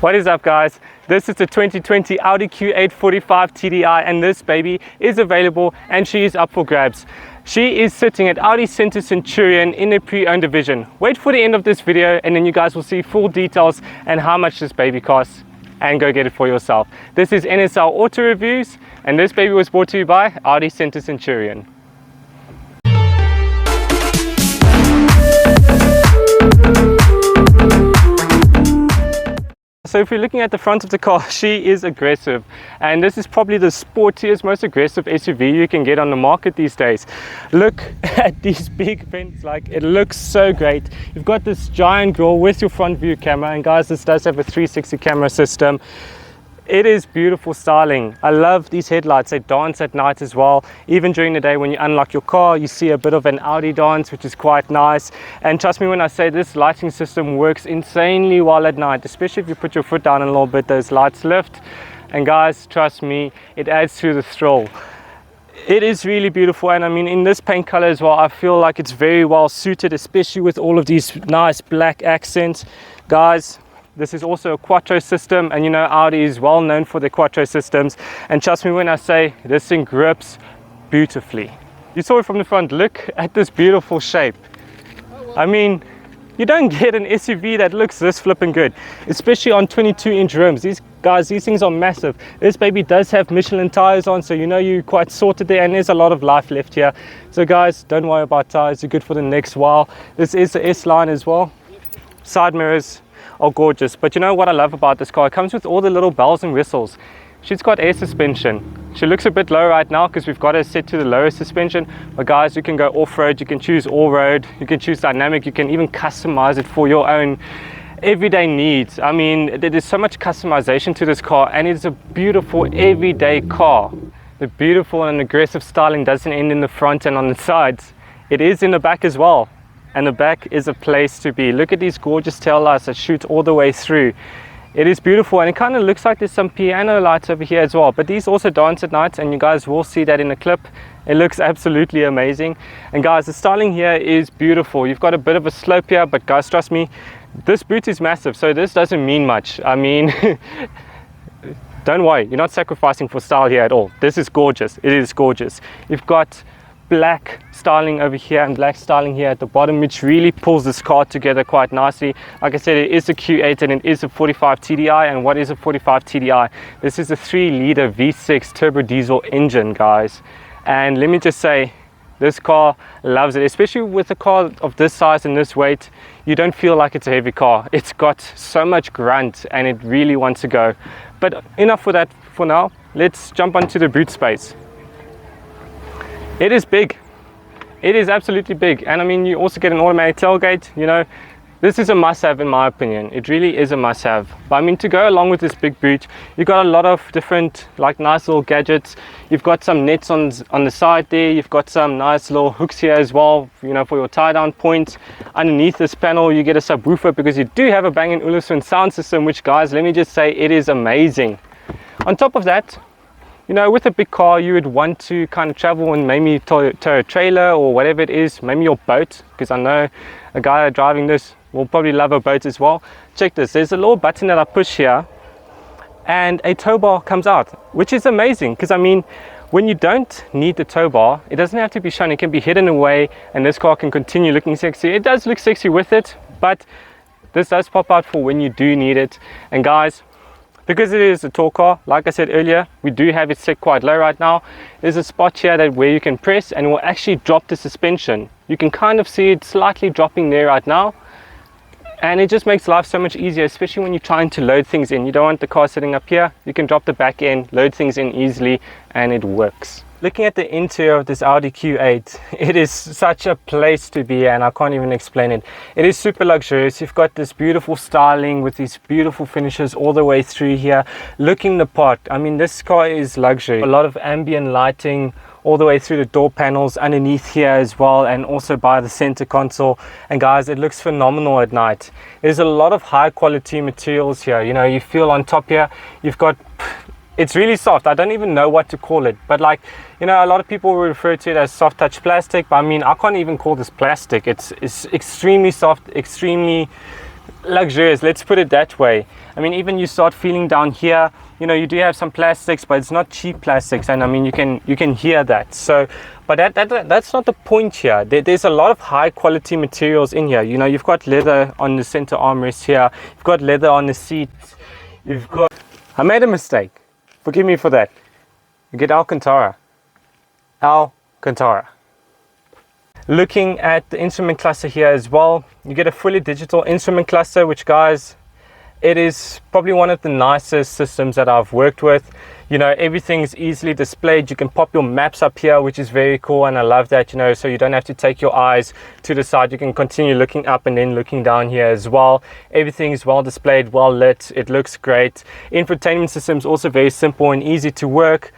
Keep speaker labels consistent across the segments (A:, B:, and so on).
A: What is up, guys? This is the 2020 Audi Q8 45 TDI, and this baby is available and she is up for grabs. She is sitting at Audi Center Centurion in a pre-owned division. Wait for the end of this video and then you guys will see full details and how much this baby costs, and go get it for yourself. This is NSL Auto Reviews and this baby was brought to you by Audi Center Centurion. So if you're looking at the front of the car, she is aggressive, and this is probably the sportiest, most aggressive SUV you can get on the market these days. Look at these big vents, like it looks so great. You've got this giant grille with your front view camera, and guys, this does have a 360 camera system. It is beautiful styling. I love these headlights. They dance at night as well. Even during the day when you unlock your car, you see a bit of an Audi dance, which is quite nice. And trust me when I say this lighting system works insanely well at night, especially if you put your foot down a little bit, those lights lift. And guys, trust me, it adds to the thrill. It is really beautiful, and I mean in this paint color as well, I feel like it's very well suited, especially with all of these nice black accents. Guys, this is also a Quattro system, and you know Audi is well known for their Quattro systems, and trust me when I say this thing grips beautifully. You saw it from the front. Look at this beautiful shape. I mean, you don't get an SUV that looks this flipping good, especially on 22-inch rims. These things are massive. This baby does have Michelin tires on, so you know you're quite sorted there, and there's a lot of life left here. So guys, don't worry about tires, you're good for the next while. This is the S line as well. Side mirrors are gorgeous, but you know what I love about this car? It comes with all the little bells and whistles. She's got air suspension. She looks a bit low right now because we've got her set to the lower suspension, but guys, you can go off-road, you can choose all-road, you can choose dynamic, you can even customize it for your own everyday needs. I mean, there's so much customization to this car, and it's a beautiful everyday car. The beautiful and aggressive styling doesn't end in the front and on the sides. It is in the back as well. And the back is a place to be. Look at these gorgeous tail lights that shoot all the way through. It is beautiful, and it kind of looks like there's some piano lights over here as well, but these also dance at night, and you guys will see that in the clip. It looks absolutely amazing. And guys, the styling here is beautiful. You've got a bit of a slope here, but guys, trust me, this boot is massive, so this doesn't mean much. I mean, don't worry, you're not sacrificing for style here at all. This is gorgeous. It is gorgeous. You've got black styling over here and black styling here at the bottom, which really pulls this car together quite nicely. Like I said, it is a Q8 and it is a 45 TDI. And what is a 45 TDI? This is a 3-liter V6 turbo diesel engine, guys. And let me just say, this car loves it, especially with a car of this size and this weight. You don't feel like it's a heavy car. It's got so much grunt and it really wants to go. But enough for that for now. Let's jump onto the boot space. It is big. It is absolutely big. And I mean, you also get an automatic tailgate. You know, this is a must-have in my opinion. It really is a must-have. But I mean, to go along with this big boot, you've got a lot of different, like, nice little gadgets. You've got some nets on the side there. You've got some nice little hooks here as well, you know, for your tie-down points. Underneath this panel, you get a subwoofer because you do have a Bang & Olufsen sound system, which, guys, let me just say, it is amazing. On top of that, you know, with a big car, you would want to kind of travel and maybe tow a trailer or whatever it is, maybe your boat, because I know a guy driving this will probably love a boat as well. Check this, there's a little button that I push here and a tow bar comes out, which is amazing because I mean, when you don't need the tow bar, it doesn't have to be shown, it can be hidden away and this car can continue looking sexy. It does look sexy with it, but this does pop out for when you do need it. And guys, because it is a tall car, like I said earlier, we do have it set quite low right now. There's a spot here where you can press and it will actually drop the suspension. You can kind of see it slightly dropping there right now. And it just makes life so much easier, especially when you're trying to load things in. You don't want the car sitting up here. You can drop the back end, load things in easily, and it works. Looking at the interior of this Audi Q8, it is such a place to be, and I can't even explain it. It is super luxurious. You've got this beautiful styling with these beautiful finishes all the way through here, looking the part. I mean, this car is luxury. A lot of ambient lighting all the way through the door panels, underneath here as well, and also by the center console. And guys, it looks phenomenal at night. There's a lot of high quality materials here. You know, you feel on top here, you've got, it's really soft. I don't even know what to call it, but like, you know, a lot of people will refer to it as soft touch plastic, but I mean, I can't even call this plastic. It's extremely soft, extremely luxurious, let's put it that way. I mean, even you start feeling down here, you know, you do have some plastics, but it's not cheap plastics, and I mean, you can hear that. So but that's not the point here. There's a lot of high quality materials in here. You know, you've got leather on the center armrest here, you've got leather on the seat, you've got, I made a mistake, forgive me for that. You get Alcantara. Looking at the instrument cluster here as well, you get a fully digital instrument cluster, which, guys, it is probably one of the nicest systems that I've worked with. You know, everything's easily displayed. You can pop your maps up here, which is very cool, and I love that, you know, so you don't have to take your eyes to the side. You can continue looking up and then looking down here as well. Everything is well displayed, well lit, it looks great. Infotainment system is also very simple and easy to work.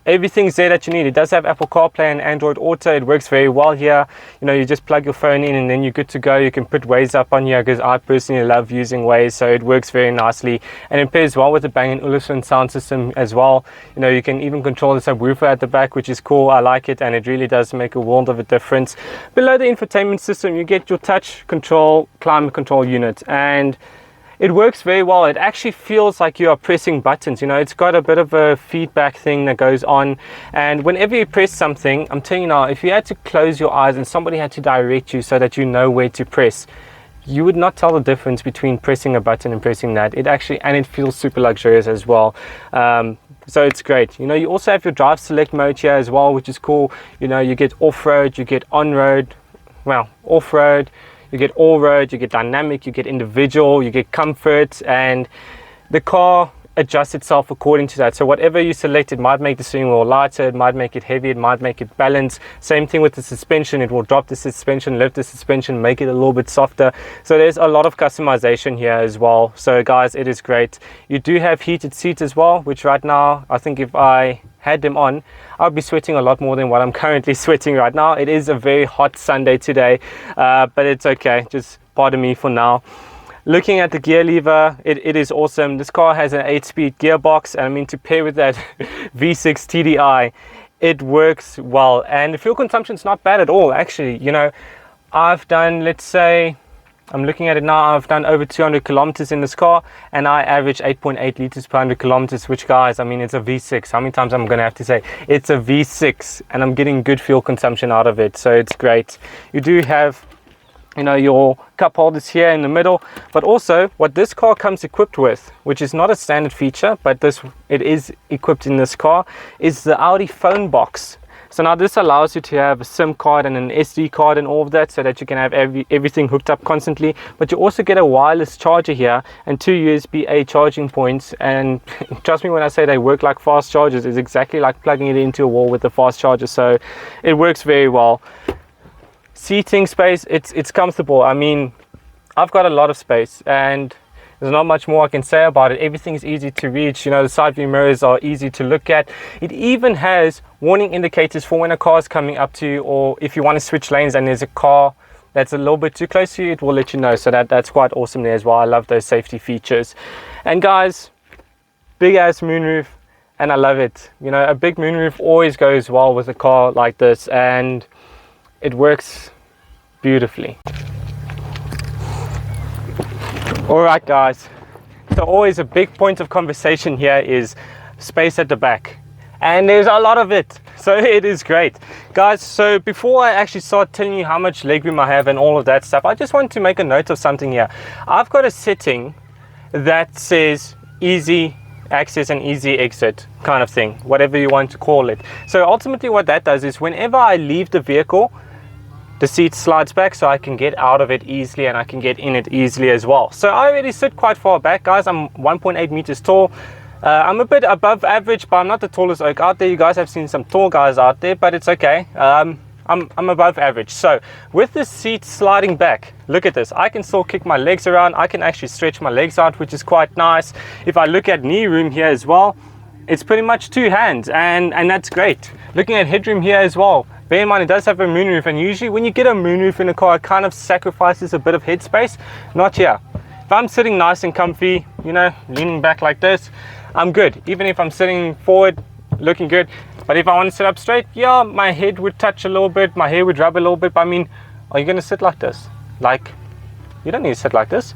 A: Everything's there that you need. It does have Apple CarPlay and Android Auto. It works very well here. You know, you just plug your phone in and then you're good to go. You can put Waze up on here, because I personally love using Waze, so it works very nicely, and it pairs well with the Bang & Olufsen sound system as well. You know, you can even control the subwoofer at the back, which is cool. I like it, and it really does make a world of a difference. Below the infotainment system, you get your touch control climate control unit, and it works very well. It actually feels like you are pressing buttons. You know, it's got a bit of a feedback thing that goes on, and whenever you press something, I'm telling you now, if you had to close your eyes and somebody had to direct you so that you know where to press, you would not tell the difference between pressing a button and pressing that. It actually, and it feels super luxurious as well. So it's great. You know, you also have your drive select mode here as well, which is cool. You know, you get off-road, you get on-road, well, off-road, you get all-road, you get dynamic, you get individual, you get comfort, and the car adjusts itself according to that. So whatever you select, it might make the steering wheel lighter, it might make it heavy, it might make it balanced. Same thing with the suspension. It will drop the suspension, lift the suspension, make it a little bit softer. So there's a lot of customization here as well. So guys, it is great. You do have heated seats as well, which right now, I think if I had them on, I'd be sweating a lot more than what I'm currently sweating right now. It is a very hot Sunday today, but it's okay, just pardon me for now. Looking at the gear lever, it is awesome. This car has an 8-speed gearbox, and I mean, to pair with that V6 TDI, it works well, and the fuel consumption is not bad at all, actually. You know, I've done, let's say, I'm looking at it now, I've done over 200 kilometers in this car, and I average 8.8 liters per 100 kilometers, which, guys, I mean, it's a V6. How many times I'm going to have to say it's a V6, and I'm getting good fuel consumption out of it, so it's great. You do have, you know, your cup holders here in the middle, but also what this car comes equipped with, which is not a standard feature, but it is equipped in this car, is the Audi phone box. So now this allows you to have a SIM card and an SD card and all of that, so that you can have everything hooked up constantly. But you also get a wireless charger here and 2 USB-A charging points, and trust me when I say they work like fast chargers. It's exactly like plugging it into a wall with a fast charger, so it works very well. Seating space, it's comfortable. I mean, I've got a lot of space, and there's not much more I can say about it. Everything's easy to reach. You know, the side view mirrors are easy to look at. It even has warning indicators for when a car is coming up to you, or if you want to switch lanes and there's a car that's a little bit too close to you, it will let you know. So that's quite awesome there as well. I love those safety features. And guys, big ass moonroof, and I love it. You know, a big moonroof always goes well with a car like this, and it works beautifully. Alright guys, so always a big point of conversation here is space at the back, and there's a lot of it, so it is great. Guys, so before I actually start telling you how much legroom I have and all of that stuff, I just want to make a note of something here. I've got a setting that says easy access and easy exit kind of thing, whatever you want to call it. So ultimately what that does is whenever I leave the vehicle, the seat slides back so I can get out of it easily, and I can get in it easily as well. So I already sit quite far back, guys. I'm 1.8 meters tall. I'm a bit above average, but I'm not the tallest oak out there. You guys have seen some tall guys out there, but it's okay. I'm above average. So with the seat sliding back, look at this. I can still kick my legs around. I can actually stretch my legs out, which is quite nice. If I look at knee room here as well, it's pretty much 2 hands, and that's great. Looking at headroom here as well, bear in mind it does have a moonroof, and usually when you get a moonroof in a car, it kind of sacrifices a bit of headspace. Not here. If I'm sitting nice and comfy, you know, leaning back like this, I'm good. Even if I'm sitting forward, looking good. But if I want to sit up straight, yeah, my head would touch a little bit, my hair would rub a little bit, but I mean, are you going to sit like this? Like, You don't need to sit like this.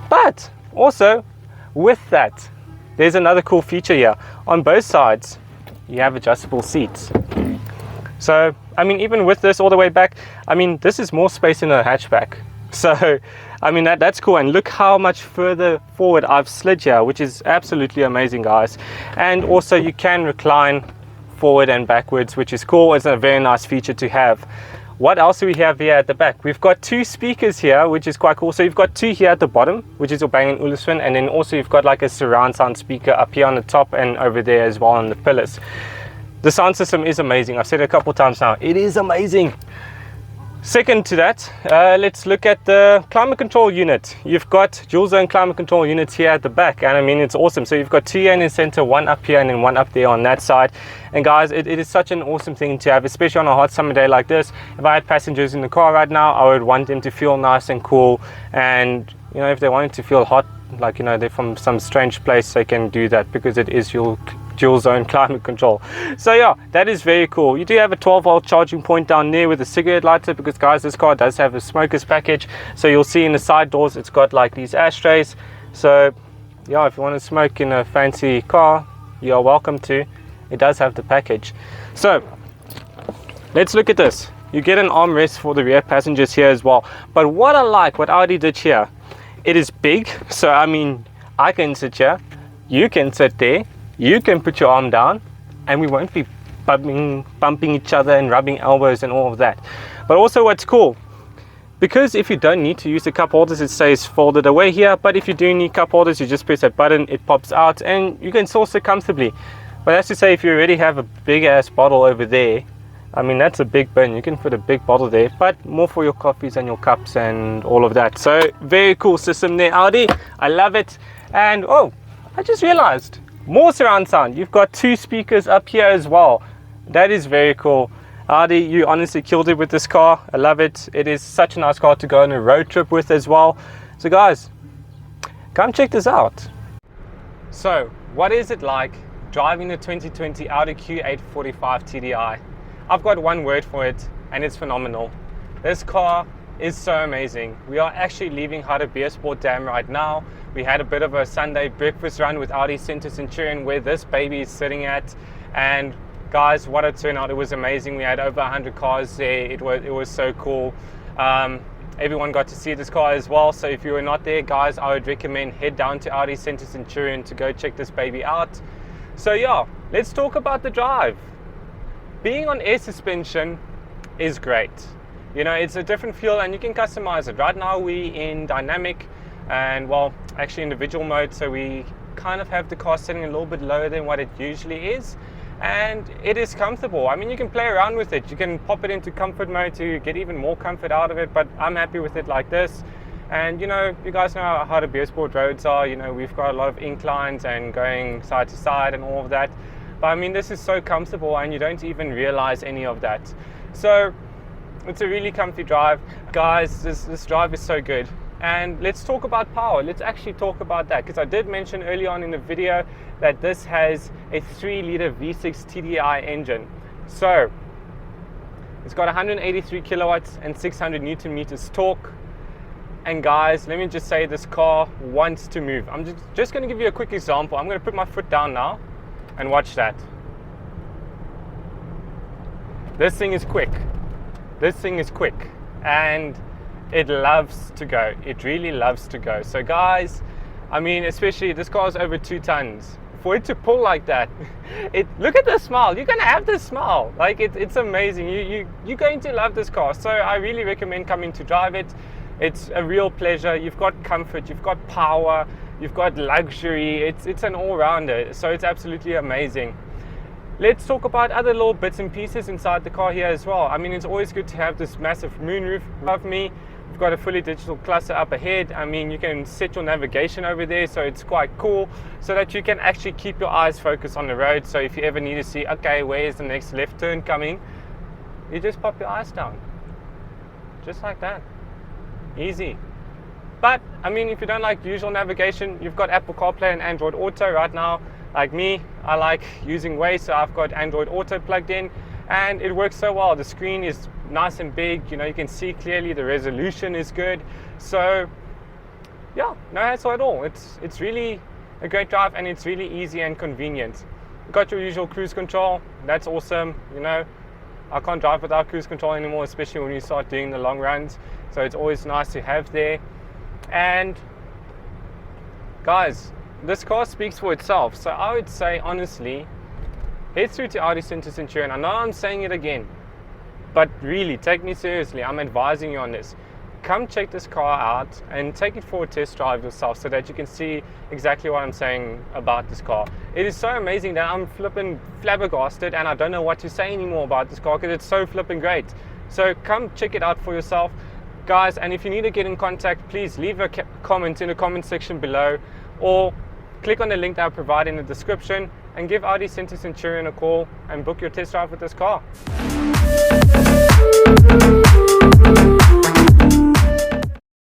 A: But also with that, there's another cool feature here. On both sides, you have adjustable seats. So, I mean, even with this all the way back, I mean, this is more space in a hatchback. So, I mean, that's cool. And look how much further forward I've slid here, which is absolutely amazing, guys. And also you can recline forward and backwards, which is cool. It's a very nice feature to have. What else do we have here at the back? We've got 2 speakers here, which is quite cool. So you've got 2 here at the bottom, which is your Bang & Olufsen, and then also you've got like a surround sound speaker up here on the top and over there as well on the pillars. The sound system is amazing. I've said it a couple times now. It is amazing. Second to that, let's look at the climate control unit. You've got dual zone climate control units here at the back, and I mean, it's awesome. So you've got 2 here in the center, 1 up here and then 1 up there on that side. And guys, it is such an awesome thing to have, especially on a hot summer day like this. If I had passengers in the car right now, I would want them to feel nice and cool. And you know, if they wanted to feel hot, like, you know, they're from some strange place, they can do that because it is your dual zone climate control. So yeah, that is very cool. You do have a 12-volt charging point down there with a cigarette lighter, because guys, this car does have a smoker's package. So you'll see in the side doors it's got like these ashtrays. So yeah, if you want to smoke in a fancy car, you are welcome to. It does have the package. So let's look at this. You get an armrest for the rear passengers here as well. But what I like, what Audi did here, it is big. So I mean, I can sit here, you can sit there, you can put your arm down, and we won't be bumping each other and rubbing elbows and all of that. But also what's cool, because if you don't need to use the cup holders, it stays folded away here. But if you do need cup holders, you just press that button, it pops out, and you can source it comfortably. But that's to say, if you already have a big ass bottle over there, I mean, that's a big bin. You can put a big bottle there, but more for your coffees and your cups and all of that. So very cool system there, Audi. I love it. And oh, I just realized, more surround sound. You've got 2 speakers up here as well. That is very cool. Audi, you honestly killed it with this car. I love it. It is such a nice car to go on a road trip with as well. So guys, come check this out. So what is it like driving the 2020 Audi Q8 45 TDI? I've got one word for it, and it's phenomenal. This car is so amazing. We are actually leaving Harderbeersport Dam right now. We had a bit of a Sunday breakfast run with Audi Center Centurion, where this baby is sitting at, and guys, what a turnout. It was amazing. We had over 100 cars there. It was so cool. Everyone got to see this car as well. So if you were not there, guys, I would recommend head down to Audi Center Centurion to go check this baby out. So yeah, let's talk about the drive. Being on air suspension is great. You know, it's a different feel, and you can customize it. Right now we in dynamic, and well, actually individual mode, so we kind of have the car setting a little bit lower than what it usually is, and it is comfortable. I mean, you can play around with it. You can pop it into comfort mode to get even more comfort out of it, but I'm happy with it like this. And you know, you guys know how Harderbeersport roads are. You know, we've got a lot of inclines and going side to side and all of that. But I mean, this is so comfortable, and you don't even realize any of that. So it's a really comfy drive. Guys, this drive is so good. And let's talk about power. Let's actually talk about that, because I did mention early on in the video that this has a 3-liter V6 TDI engine. So it's got 183 kilowatts and 600 Newton meters torque. And guys, let me just say, this car wants to move. I'm just going to give you a quick example. I'm going to put my foot down now and watch that. This thing is quick. This thing is quick, and it loves to go. It really loves to go. So guys, I mean, especially this car is over 2 tons. For it to pull like that, look at the smile. You're gonna have this smile. Like it's amazing. You're going to love this car. So I really recommend coming to drive it. It's a real pleasure. You've got comfort, you've got power, you've got luxury. It's an all-rounder. So it's absolutely amazing. Let's talk about other little bits and pieces inside the car here as well. I mean, it's always good to have this massive moonroof above me. We've got a fully digital cluster up ahead. I mean, you can set your navigation over there, so it's quite cool, so that you can actually keep your eyes focused on the road. So if you ever need to see, okay, where's the next left turn coming, you just pop your eyes down. Just like that. Easy. But, I mean, if you don't like usual navigation, you've got Apple CarPlay and Android Auto right now. Like me, I like using Waze, so I've got Android Auto plugged in, and it works so well. The screen is nice and big, you know, you can see clearly, the resolution is good. So yeah, no hassle at all. It's really a great drive, and it's really easy and convenient. You've got your usual cruise control. That's awesome. You know, I can't drive without cruise control anymore, especially when you start doing the long runs. So it's always nice to have there. And guys, this car speaks for itself. So I would say, honestly, head through to Audi Centurion. I know I'm saying it again, but really, take me seriously. I'm advising you on this. Come check this car out and take it for a test drive yourself so that you can see exactly what I'm saying about this car. It is so amazing that I'm flipping flabbergasted and I don't know what to say anymore about this car because it's so flipping great. So come check it out for yourself, guys. And if you need to get in contact, please leave a comment in the comment section below, or click on the link that I provide in the description and give Audi Centurion a call and book your test drive with this car.